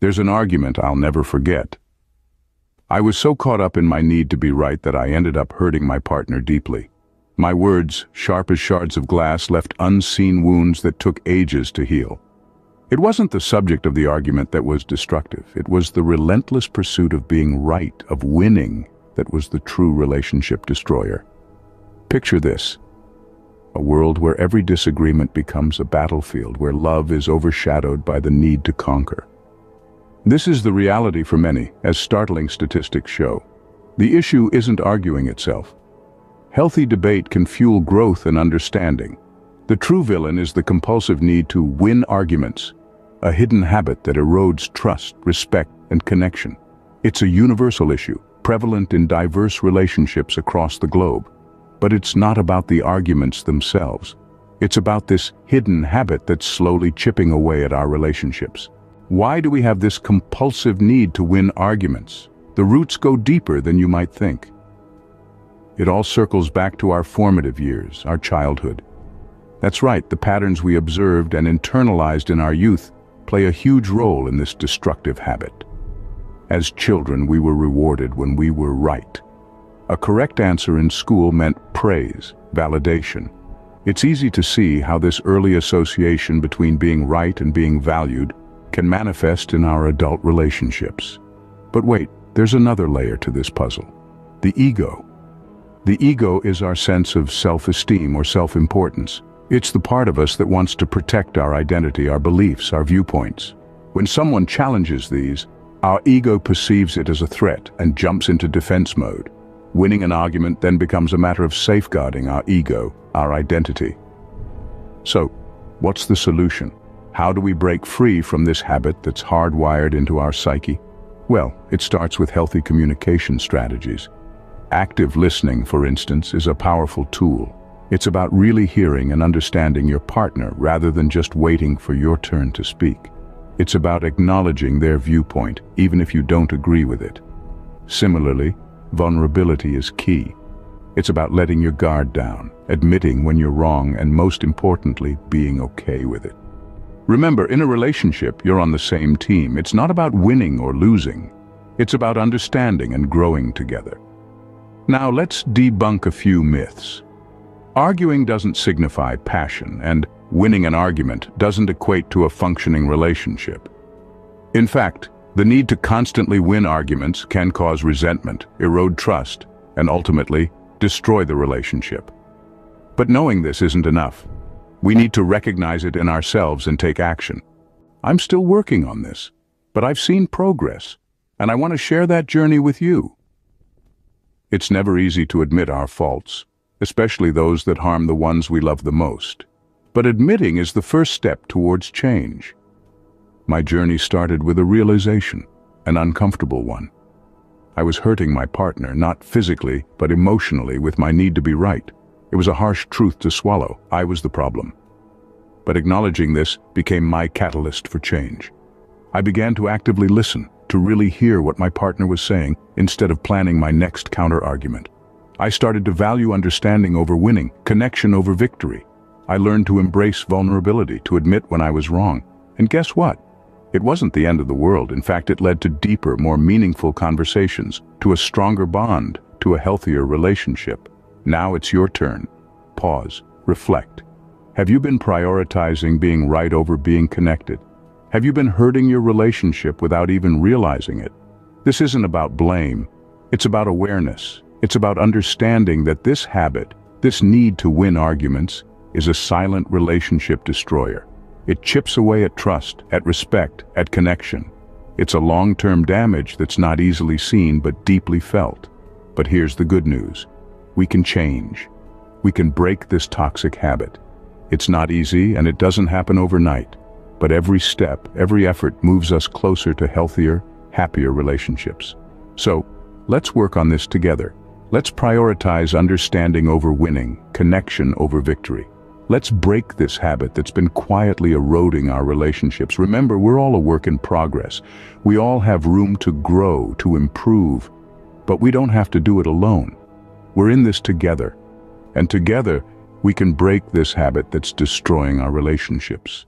There's an argument I'll never forget. I was so caught up in my need to be right that I ended up hurting my partner deeply. My words, sharp as shards of glass, left unseen wounds that took ages to heal. It wasn't the subject of the argument that was destructive. It was the relentless pursuit of being right, of winning, that was the true relationship destroyer. Picture this: a world where every disagreement becomes a battlefield, where love is overshadowed by the need to conquer. This is the reality for many, as startling statistics show. The issue isn't arguing itself. Healthy debate can fuel growth and understanding. The true villain is the compulsive need to win arguments, a hidden habit that erodes trust, respect, and connection. It's a universal issue, prevalent in diverse relationships across the globe. But it's not about the arguments themselves. It's about this hidden habit that's slowly chipping away at our relationships. Why do we have this compulsive need to win arguments? The roots go deeper than you might think. It all circles back to our formative years, our childhood. That's right, the patterns we observed and internalized in our youth play a huge role in this destructive habit. As children, we were rewarded when we were right. A correct answer in school meant praise, validation. It's easy to see how this early association between being right and being valued can manifest in our adult relationships. But wait, there's another layer to this puzzle: the ego. The ego is our sense of self-esteem or self-importance. It's the part of us that wants to protect our identity, our beliefs, our viewpoints. When someone challenges these, our ego perceives it as a threat and jumps into defense mode. Winning an argument then becomes a matter of safeguarding our ego, our identity. So, what's the solution? How do we break free from this habit that's hardwired into our psyche? Well, it starts with healthy communication strategies. Active listening, for instance, is a powerful tool. It's about really hearing and understanding your partner rather than just waiting for your turn to speak. It's about acknowledging their viewpoint, even if you don't agree with it. Similarly, vulnerability is key. It's about letting your guard down, admitting when you're wrong, and most importantly, being okay with it. Remember, in a relationship, you're on the same team. It's not about winning or losing. It's about understanding and growing together. Now let's debunk a few myths. Arguing doesn't signify passion, and winning an argument doesn't equate to a functioning relationship. In fact, the need to constantly win arguments can cause resentment, erode trust, and ultimately destroy the relationship. But knowing this isn't enough. We need to recognize it in ourselves and take action. I'm still working on this, but I've seen progress, and I want to share that journey with you. It's never easy to admit our faults, especially those that harm the ones we love the most. But admitting is the first step towards change. My journey started with a realization, an uncomfortable one. I was hurting my partner, not physically, but emotionally, with my need to be right. It was a harsh truth to swallow. I was the problem. But acknowledging this became my catalyst for change. I began to actively listen, to really hear what my partner was saying, instead of planning my next counter-argument. I started to value understanding over winning, connection over victory. I learned to embrace vulnerability, to admit when I was wrong. And guess what? It wasn't the end of the world. In fact, it led to deeper, more meaningful conversations, to a stronger bond, to a healthier relationship. Now it's your turn. Pause. Reflect. Have you been prioritizing being right over being connected? Have you been hurting your relationship without even realizing it? This isn't about blame. It's about awareness. It's about understanding that this habit, this need to win arguments, is a silent relationship destroyer. It chips away at trust, at respect, at connection. It's a long-term damage that's not easily seen but deeply felt. But here's the good news. We can change. We can break this toxic habit. It's not easy and it doesn't happen overnight. But every step, every effort moves us closer to healthier, happier relationships. So, let's work on this together. Let's prioritize understanding over winning, connection over victory. Let's break this habit that's been quietly eroding our relationships. Remember, we're all a work in progress. We all have room to grow, to improve, but we don't have to do it alone. We're in this together, and together we can break this habit that's destroying our relationships.